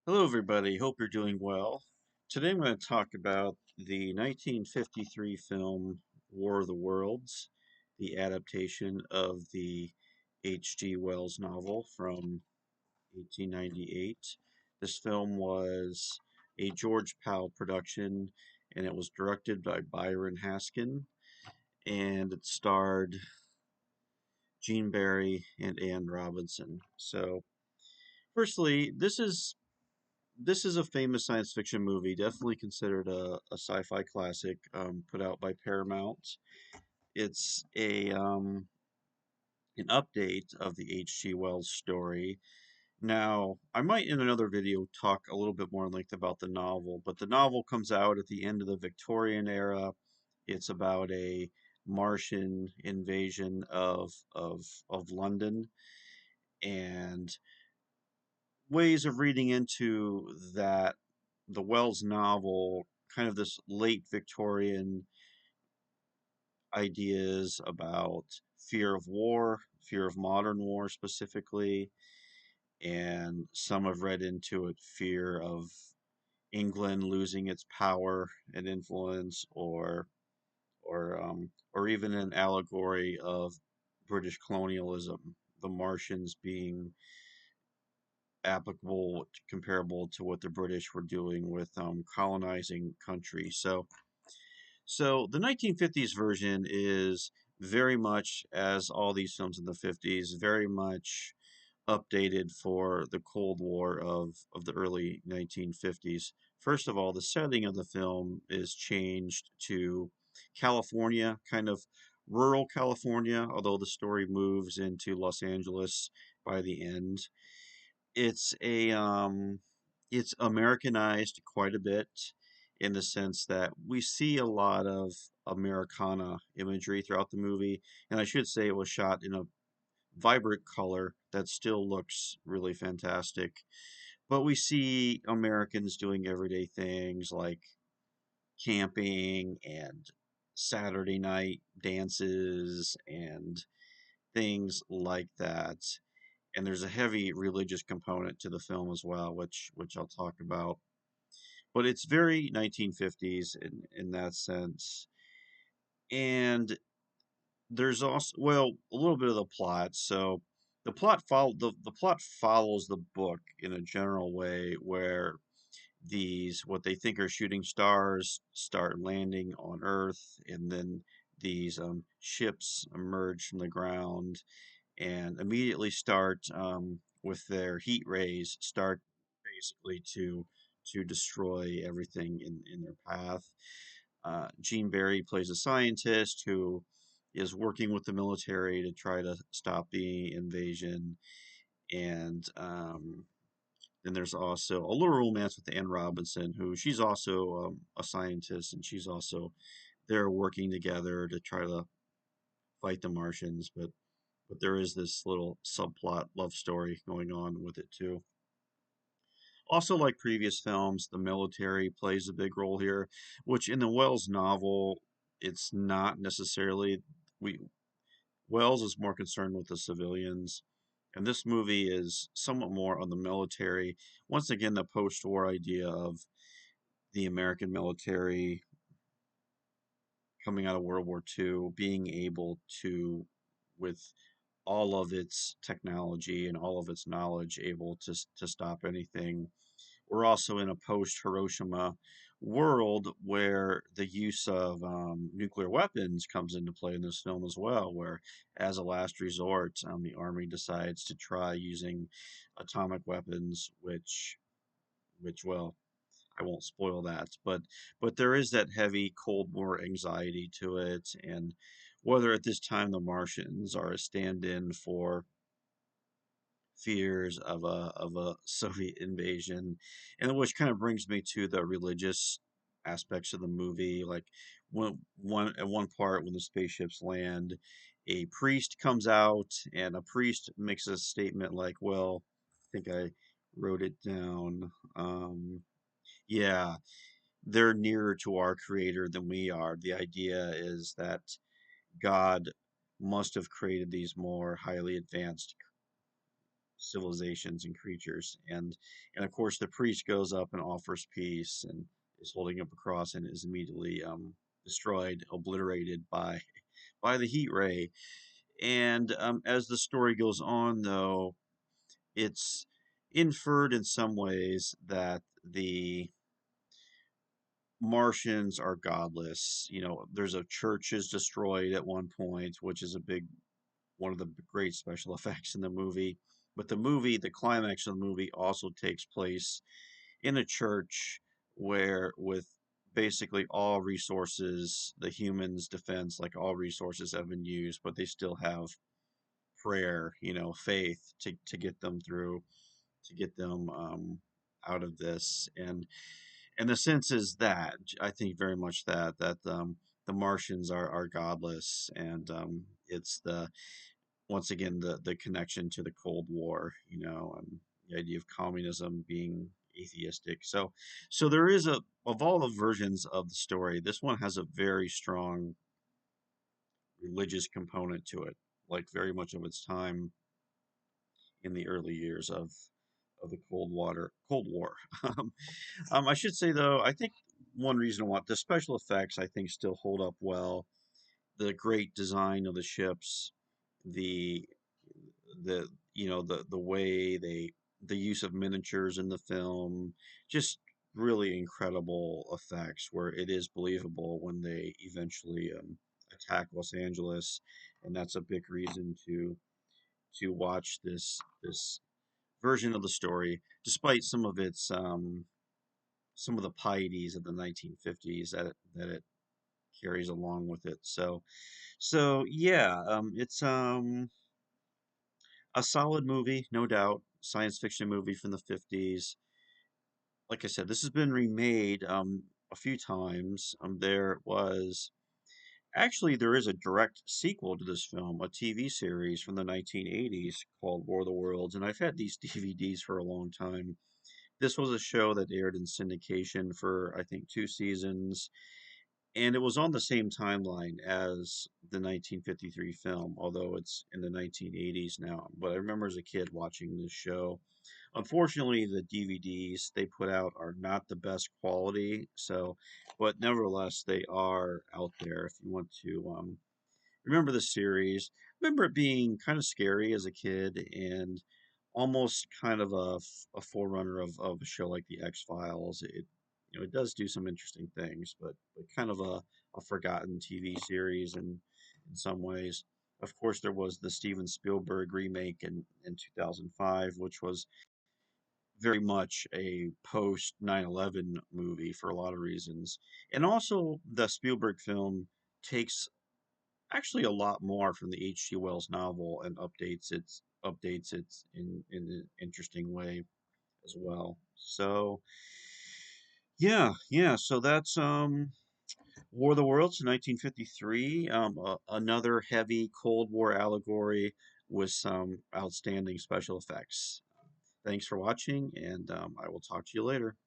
Hello, everybody. Hope you're doing well. Today I'm going to talk about the 1953 film War of the Worlds, the adaptation of the H.G. Wells novel from 1898. This film was a George Powell production and it was directed by Byron Haskin and it starred Gene Barry and Anne Robinson. So, firstly, this is a famous science fiction movie, definitely considered a sci-fi classic, put out by Paramount. It's an update of the H.G. Wells story. Now, I might in another video talk a little bit more in length about the novel, but the novel comes out at the end of the Victorian era. It's about a Martian invasion of London, and ways of reading into that the Wells novel, kind of this late Victorian ideas about fear of war, fear of modern war specifically, and some have read into it fear of England losing its power and influence, or even an allegory of British colonialism, the Martians being applicable, comparable to what the British were doing with colonizing countries. So the 1950s version is very much, as all these films in the 50s, very much updated for the Cold War of the early 1950s. First of all, the setting of the film is changed to California, kind of rural California, although the story moves into Los Angeles by the end. It's a it's Americanized quite a bit in the sense that we see a lot of Americana imagery throughout the movie, and I should say it was shot in a vibrant color that still looks really fantastic. But we see Americans doing everyday things like camping and Saturday night dances and things like that, and there's a heavy religious component to the film as well, which I'll talk about. But it's very 1950s in that sense. And there's also, well, a little bit of the plot. So the plot follows the book in a general way where these what they think are shooting stars start landing on Earth, and then these ships emerge from the ground and immediately start with their heat rays start basically to destroy everything in their path. Gene Barry plays a scientist who is working with the military to try to stop the invasion, and then there's also a little romance with Anne Robinson, who she's also a scientist, and she's also they're working together to try to fight the Martians, but there is this little subplot love story going on with it too. Also, like previous films, the military plays a big role here, which in the Wells novel, it's not necessarily. We Wells is more concerned with the civilians, and this movie is somewhat more on the military. Once again, the post-war idea of the American military coming out of World War II being able to, with all of its technology and all of its knowledge, able to stop anything. We're also in a post Hiroshima world where the use of nuclear weapons comes into play in this film as well, where as a last resort, the army decides to try using atomic weapons, which well, I won't spoil that, but there is that heavy Cold War anxiety to it, and whether at this time the Martians are a stand-in for fears of a Soviet invasion, and which kind of brings me to the religious aspects of the movie. Like at one part when the spaceships land, a priest comes out, and a priest makes a statement like, "Well, I think I wrote it down. Yeah, they're nearer to our creator than we are. The idea is that God must have created these more highly advanced civilizations and creatures. And of course, the priest goes up and offers peace and is holding up a cross and is immediately destroyed, obliterated by the heat ray. And as the story goes on, though, it's inferred in some ways that the Martians are godless. There's a church is destroyed at one point, which is a big one of the great special effects in the movie. But the climax of the movie also takes place in a church where, with basically all resources, the humans' defense, like all resources have been used, but they still have prayer, faith to get them through, to get them out of this. And the sense is that I think very much that the Martians are godless, and it's the once again the connection to the Cold War, and the idea of communism being atheistic. So there is a of all the versions of the story, this one has a very strong religious component to it, like very much of its time in the early years of the Cold War. I should say though, I think one reason why the special effects I think still hold up well, the great design of the ships, the the way the use of miniatures in the film, just really incredible effects where it is believable when they eventually attack Los Angeles, and that's a big reason to watch this version of the story, despite some of the pieties of the 1950s that it carries along with it. So yeah, it's a solid movie, no doubt. Science fiction movie from the 50s. Like I said, this has been remade a few times. There is a direct sequel to this film, a TV series from the 1980s called War of the Worlds, and I've had these DVDs for a long time. This was a show that aired in syndication for I think 2 seasons, and it was on the same timeline as the 1953 film, although it's in the 1980s now. But I remember as a kid watching this show. Unfortunately, the DVDs they put out are not the best quality, but nevertheless, they are out there if you want to remember the series. Remember it being kind of scary as a kid and almost kind of a forerunner of a show like the X Files. It does do some interesting things, but kind of a forgotten TV series in some ways. Of course, there was the Steven Spielberg remake in 2005, which was very much a post 9/11 movie for a lot of reasons. And also, the Spielberg film takes actually a lot more from the H.G. Wells novel and updates it in an interesting way as well. So yeah. So that's War of the Worlds, 1953. Another heavy Cold War allegory with some outstanding special effects. Thanks for watching, and I will talk to you later.